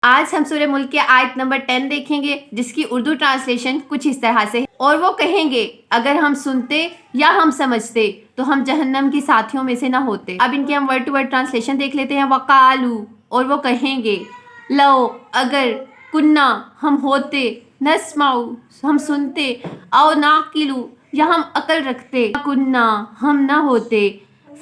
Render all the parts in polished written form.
آج ہم سورہ ملک کے آیت نمبر 10 دیکھیں گے، جس کی اردو ٹرانسلیشن کچھ اس طرح سے ہے، اور وہ کہیں گے اگر ہم سنتے یا ہم سمجھتے تو ہم جہنم کی ساتھیوں میں سے نہ ہوتے۔ اب ان کی ہم ورڈ ٹو ورڈ ٹرانسلیشن دیکھ لیتے ہیں۔ وَقَالُوا، اور وہ کہیں گے، لو، اگر، کنا، ہم ہوتے، نسمعُ، ہم سنتے، او نعقلُ، یا ہم عقل رکھتے، کنا، ہم نہ ہوتے،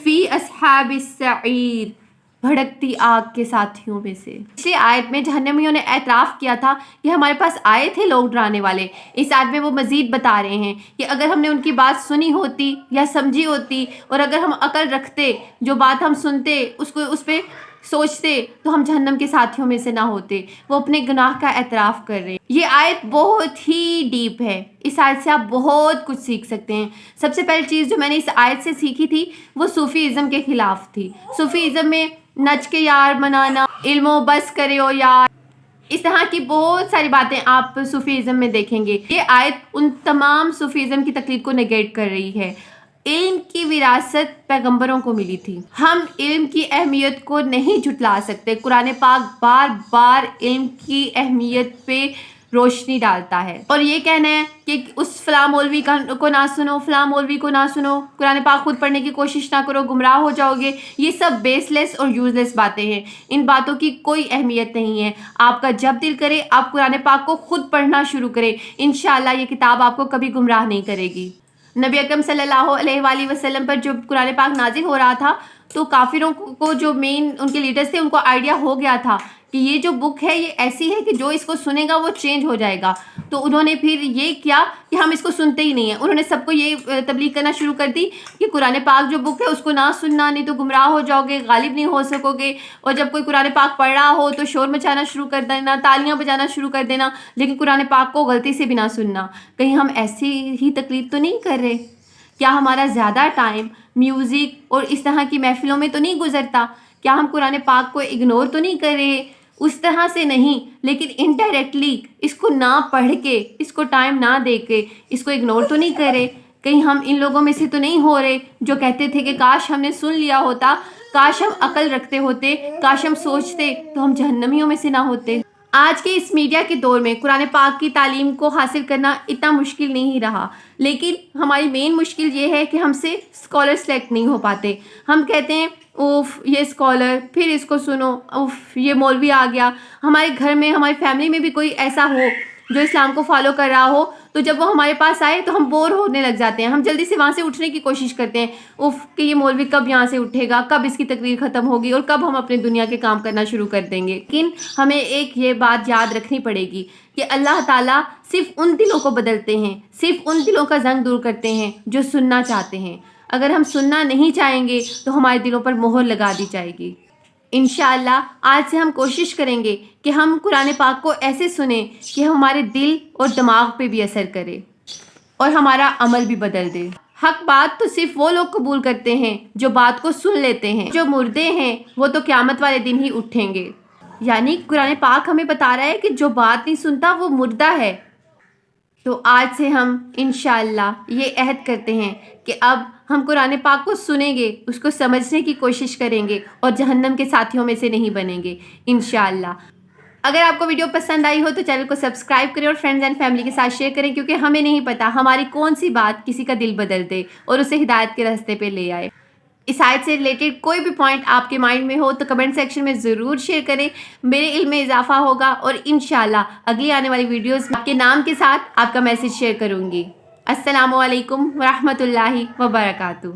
فی اصحاب السعیر، بھڑکتی آگ کے ساتھیوں میں سے۔ پچھلی آیت میں جہنمیوں نے اعتراف کیا تھا کہ ہمارے پاس آئے تھے لوگ ڈرانے والے۔ اس آیت میں وہ مزید بتا رہے ہیں کہ اگر ہم نے ان کی بات سنی ہوتی یا سمجھی ہوتی، اور اگر ہم عقل رکھتے، جو بات ہم سنتے اس پہ سوچتے، تو ہم جہنم کے ساتھیوں میں سے نہ ہوتے۔ وہ اپنے گناہ کا اعتراف کر رہے ہیں۔ یہ آیت بہت ہی ڈیپ ہے۔ اس آیت سے آپ بہت کچھ سیکھ سکتے ہیں۔ سب سے پہلی چیز جو میں نے اس آیت سے سیکھی تھی وہ صوفی ازم کے خلاف تھی۔ صوفی ازم میں نچ کے یار منانا، علم و بس کرے او یار، اس طرح کی بہت ساری باتیں آپ صوفی ازم میں دیکھیں گے۔ یہ آیت ان تمام صوفی ازم کی تقلید کو نیگیٹ کر رہی ہے۔ علم کی وراثت پیغمبروں کو ملی تھی۔ ہم علم کی اہمیت کو نہیں جھٹلا سکتے۔ قرآن پاک بار بار علم کی اہمیت پہ روشنی ڈالتا ہے، اور یہ کہنا ہے کہ اس فلاں مولوی کو نہ سنو، فلاں مولوی کو نہ سنو، قرآن پاک خود پڑھنے کی کوشش نہ کرو، گمراہ ہو جاؤ گے، یہ سب بیس لیس اور یوز لیس باتیں ہیں۔ ان باتوں کی کوئی اہمیت نہیں ہے۔ آپ کا جب دل کرے آپ قرآن پاک کو خود پڑھنا شروع کریں، انشاءاللہ یہ کتاب آپ کو کبھی گمراہ نہیں کرے گی۔ نبی اکرم صلی اللہ علیہ وآلہ وسلم پر جب قرآن پاک نازل ہو رہا تھا تو کافروں کو جو مین ان کے لیڈرز تھے ان کو آئیڈیا ہو گیا تھا کہ یہ جو بک ہے یہ ایسی ہے کہ جو اس کو سنے گا وہ چینج ہو جائے گا۔ تو انہوں نے پھر یہ کیا کہ ہم اس کو سنتے ہی نہیں ہیں۔ انہوں نے سب کو یہ تبلیغ کرنا شروع کر دی کہ قرآن پاک جو بک ہے اس کو نہ سننا، نہیں تو گمراہ ہو جاؤ گے، غالب نہیں ہو سکو گے، اور جب کوئی قرآن پاک پڑھ رہا ہو تو شور مچانا شروع کر دینا، تالیاں بجانا شروع کر دینا، لیکن قرآن پاک کو غلطی سے بھی نہ سننا۔ کہیں ہم ایسی ہی تقلید تو نہیں کر رہے؟ کیا ہمارا زیادہ ٹائم میوزک اور اس طرح کی محفلوں میں تو نہیں گزرتا؟ کیا ہم قرآن پاک کو اگنور تو نہیں کر رہے؟ اس طرح سے نہیں، لیکن انڈائریکٹلی اس کو نہ پڑھ کے، اس کو ٹائم نہ دے کے، اس کو اگنور تو نہیں کر رہے؟ کہیں ہم ان لوگوں میں سے تو نہیں ہو رہے جو کہتے تھے کہ کاش ہم نے سن لیا ہوتا، کاش ہم عقل رکھتے ہوتے، کاش ہم سوچتے تو ہم جہنمیوں میں سے نہ ہوتے؟ آج کے اس میڈیا کے دور میں قرآن پاک کی تعلیم کو حاصل کرنا اتنا مشکل نہیں رہا، لیکن ہماری مین مشکل یہ ہے کہ ہم سے اسکالر سلیکٹ نہیں ہو پاتے۔ ہم کہتے ہیں اوف یہ اسکالر، پھر اس کو سنو، اوف یہ مولوی آ گیا۔ ہمارے گھر میں، ہماری فیملی میں بھی کوئی ایسا ہو جو اسلام کو فالو کر رہا ہو، تو جب وہ ہمارے پاس آئے تو ہم بور ہونے لگ جاتے ہیں۔ ہم جلدی سے وہاں سے اٹھنے کی کوشش کرتے ہیں، اوف کہ یہ مولوی کب یہاں سے اٹھے گا، کب اس کی تقریر ختم ہوگی، اور کب ہم اپنے دنیا کے کام کرنا شروع کر دیں گے۔ لیکن ہمیں ایک یہ بات یاد رکھنی پڑے گی کہ اللہ تعالیٰ صرف ان دلوں کو بدلتے ہیں، صرف ان دلوں کا زنگ دور کرتے ہیں جو سننا چاہتے ہیں۔ اگر ہم سننا نہیں چاہیں گے تو ہمارے دلوں پر مہر لگا دی جائے گی۔ انشاءاللہ آج سے ہم کوشش کریں گے کہ ہم قرآن پاک کو ایسے سنیں کہ ہمارے دل اور دماغ پہ بھی اثر کرے اور ہمارا عمل بھی بدل دے۔ حق بات تو صرف وہ لوگ قبول کرتے ہیں جو بات کو سن لیتے ہیں۔ جو مردے ہیں وہ تو قیامت والے دن ہی اٹھیں گے۔ یعنی قرآن پاک ہمیں بتا رہا ہے کہ جو بات نہیں سنتا وہ مردہ ہے۔ تو آج سے ہم انشاءاللہ یہ عہد کرتے ہیں کہ اب ہم قرآن پاک کو سنیں گے، اس کو سمجھنے کی کوشش کریں گے، اور جہنم کے ساتھیوں میں سے نہیں بنیں گے انشاءاللہ۔ اگر آپ کو ویڈیو پسند آئی ہو تو چینل کو سبسکرائب کریں اور فرینڈز اینڈ فیملی کے ساتھ شیئر کریں، کیونکہ ہمیں نہیں پتا ہماری کون سی بات کسی کا دل بدل دے اور اسے ہدایت کے راستے پہ لے آئے۔ اس آیت سے ریلیٹڈ کوئی بھی پوائنٹ آپ کے مائنڈ میں ہو تو کمنٹ سیکشن میں ضرور شیئر کریں، میرے علم میں اضافہ ہوگا، اور انشاءاللہ اگلی آنے والی ویڈیوز میں آپ کے نام کے ساتھ آپ کا میسج شیئر کروں گی۔ السلام علیکم ورحمۃ اللہ وبرکاتہ۔